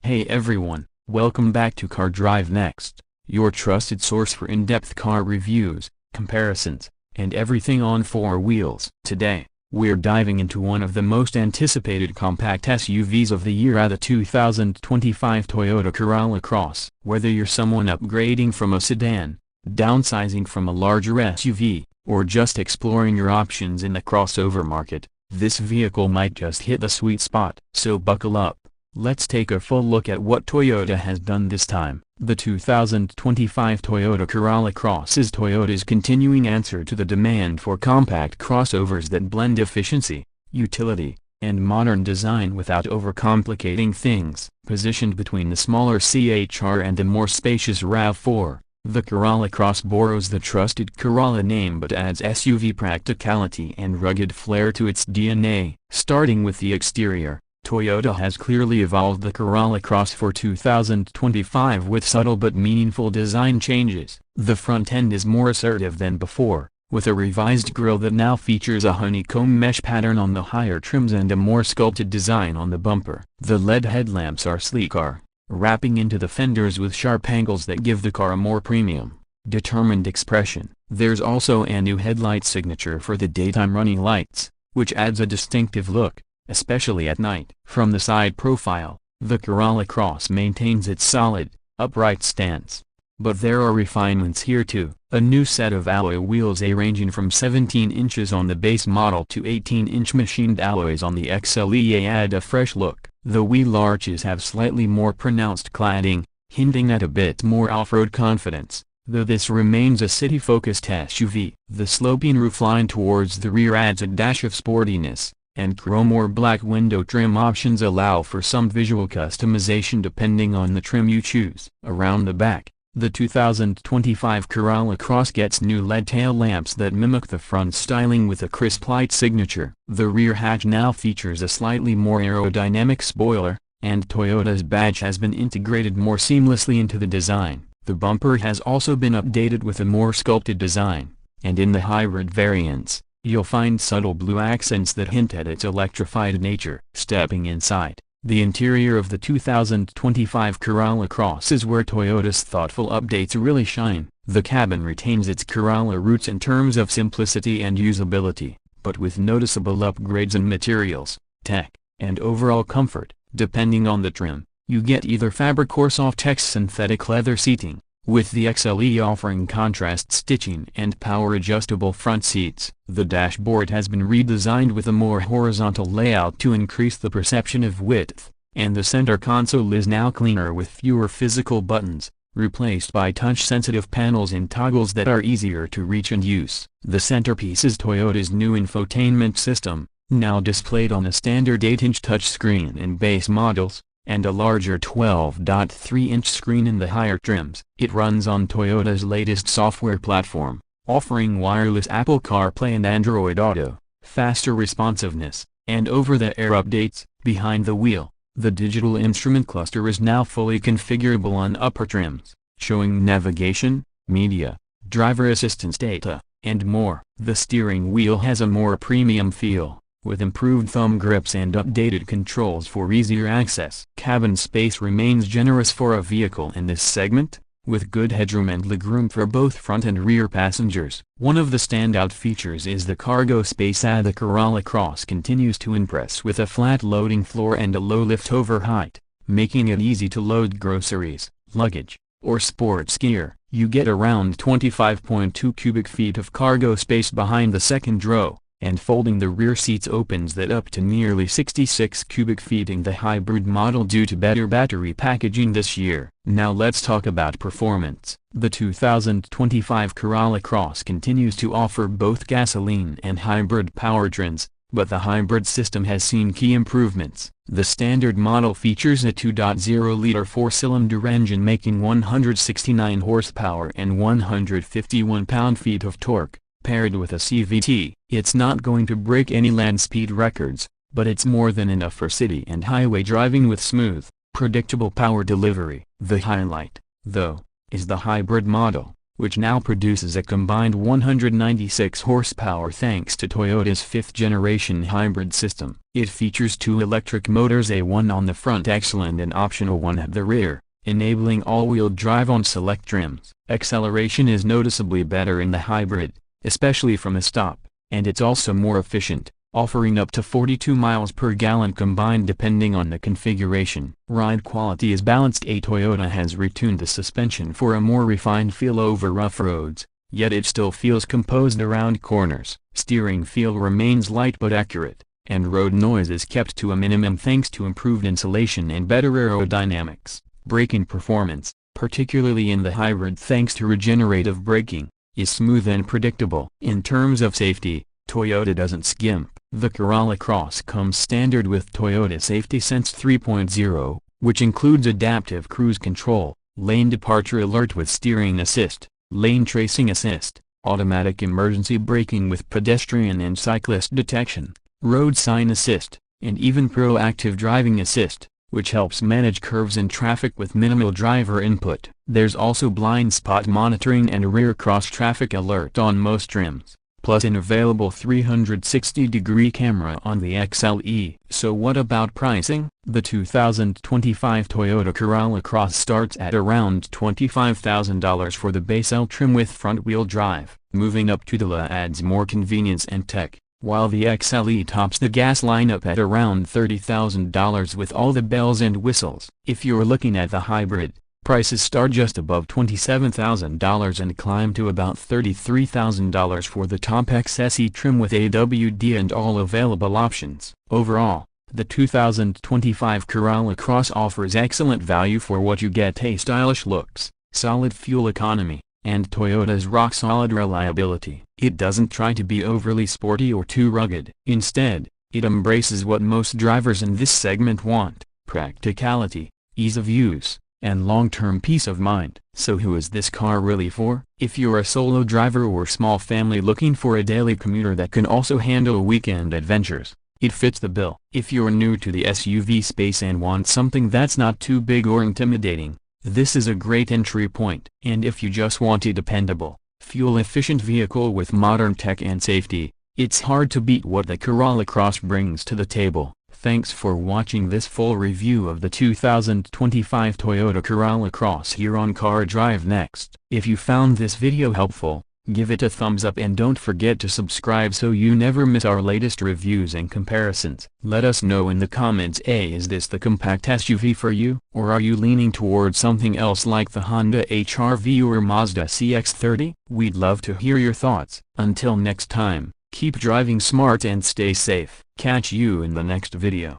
Hey everyone, welcome back to Car Drive Next, your trusted source for in-depth car reviews, comparisons, and everything on four wheels. Today, we're diving into one of the most anticipated compact SUVs of the year, the 2025 Toyota Corolla Cross. Whether you're someone upgrading from a sedan, downsizing from a larger SUV, or just exploring your options in the crossover market, this vehicle might just hit the sweet spot. So buckle up. Let's take a full look at what Toyota has done this time. The 2025 Toyota Corolla Cross is Toyota's continuing answer to the demand for compact crossovers that blend efficiency, utility, and modern design without overcomplicating things. Positioned between the smaller CHR and the more spacious RAV4, the Corolla Cross borrows the trusted Corolla name but adds SUV practicality and rugged flair to its DNA. Starting with the exterior, Toyota has clearly evolved the Corolla Cross for 2025 with subtle but meaningful design changes. The front end is more assertive than before, with a revised grille that now features a honeycomb mesh pattern on the higher trims and a more sculpted design on the bumper. The LED headlamps are sleeker, wrapping into the fenders with sharp angles that give the car a more premium, determined expression. There's also a new headlight signature for the daytime running lights, which adds a distinctive look, especially at night. From the side profile, the Corolla Cross maintains its solid, upright stance. But there are refinements here too. A new set of alloy wheels ranging from 17 inches on the base model to 18-inch machined alloys on the XLE add a fresh look. The wheel arches have slightly more pronounced cladding, hinting at a bit more off-road confidence, though this remains a city-focused SUV. The sloping roofline towards the rear adds a dash of sportiness, and chrome or black window trim options allow for some visual customization depending on the trim you choose. Around the back, the 2025 Corolla Cross gets new LED tail lamps that mimic the front styling with a crisp light signature. The rear hatch now features a slightly more aerodynamic spoiler, and Toyota's badge has been integrated more seamlessly into the design. The bumper has also been updated with a more sculpted design, and in the hybrid variants, you'll find subtle blue accents that hint at its electrified nature. Stepping inside, the interior of the 2025 Corolla Cross is where Toyota's thoughtful updates really shine. The cabin retains its Corolla roots in terms of simplicity and usability, but with noticeable upgrades in materials, tech, and overall comfort. Depending on the trim, you get either fabric or soft-X synthetic leather seating, with the XLE offering contrast stitching and power-adjustable front seats. The dashboard has been redesigned with a more horizontal layout to increase the perception of width, and the center console is now cleaner with fewer physical buttons, replaced by touch-sensitive panels and toggles that are easier to reach and use. The centerpiece is Toyota's new infotainment system, now displayed on a standard 8-inch touchscreen in base models, and a larger 12.3-inch screen in the higher trims. It runs on Toyota's latest software platform, offering wireless Apple CarPlay and Android Auto, faster responsiveness, and over-the-air updates. Behind the wheel, the digital instrument cluster is now fully configurable on upper trims, showing navigation, media, driver assistance data, and more. The steering wheel has a more premium feel, with improved thumb grips and updated controls for easier access. Cabin space remains generous for a vehicle in this segment, with good headroom and legroom for both front and rear passengers. One of the standout features is the cargo space. The Corolla Cross continues to impress with a flat loading floor and a low lift-over height, making it easy to load groceries, luggage, or sports gear. You get around 25.2 cubic feet of cargo space behind the second row, and folding the rear seats opens that up to nearly 66 cubic feet in the hybrid model due to better battery packaging this year. Now let's talk about performance. The 2025 Corolla Cross continues to offer both gasoline and hybrid powertrains, but the hybrid system has seen key improvements. The standard model features a 2.0-liter four-cylinder engine making 169 horsepower and 151 pound-feet of torque. Paired with a CVT, it's not going to break any land speed records, but it's more than enough for city and highway driving with smooth, predictable power delivery. The highlight, though, is the hybrid model, which now produces a combined 196 horsepower thanks to Toyota's 5th-generation hybrid system. It features 2 electric motors, a1 on the front axle and an optional one at the rear, enabling all-wheel drive on select trims. Acceleration is noticeably better in the hybrid, especially from a stop, and it's also more efficient, offering up to 42 miles per gallon combined depending on the configuration. Ride quality is balanced. Toyota has retuned the suspension for a more refined feel over rough roads, yet it still feels composed around corners. Steering feel remains light but accurate, and road noise is kept to a minimum thanks to improved insulation and better aerodynamics. Braking performance, particularly in the hybrid thanks to regenerative braking, is smooth and predictable. In terms of safety, Toyota doesn't skimp. The Corolla Cross comes standard with Toyota Safety Sense 3.0, which includes adaptive cruise control, lane departure alert with steering assist, lane tracing assist, automatic emergency braking with pedestrian and cyclist detection, road sign assist, and even proactive driving assist, which helps manage curves and traffic with minimal driver input. There's also blind spot monitoring and rear cross traffic alert on most trims, plus an available 360-degree camera on the XLE. So what about pricing? The 2025 Toyota Corolla Cross starts at around $25,000 for the base L trim with front-wheel drive. Moving up to the La adds more convenience and tech, while the XLE tops the gas lineup at around $30,000 with all the bells and whistles. If you're looking at the hybrid, prices start just above $27,000 and climb to about $33,000 for the top XSE trim with AWD and all available options. Overall, the 2025 Corolla Cross offers excellent value for what you get: stylish looks, solid fuel economy, and Toyota's rock-solid reliability. It doesn't try to be overly sporty or too rugged. Instead, it embraces what most drivers in this segment want: practicality, ease of use, and long-term peace of mind. So who is this car really for? If you're a solo driver or small family looking for a daily commuter that can also handle weekend adventures, it fits the bill. If you're new to the SUV space and want something that's not too big or intimidating, this is a great entry point. And if you just want a dependable, fuel-efficient vehicle with modern tech and safety, it's hard to beat what the Corolla Cross brings to the table. Thanks for watching this full review of the 2025 Toyota Corolla Cross here on Car Drive Next. If you found this video helpful, give it a thumbs up and don't forget to subscribe so you never miss our latest reviews and comparisons. Let us know in the comments, is this the compact SUV for you? Or are you leaning towards something else like the Honda HR-V or Mazda CX-30? We'd love to hear your thoughts. Until next time, keep driving smart and stay safe. Catch you in the next video.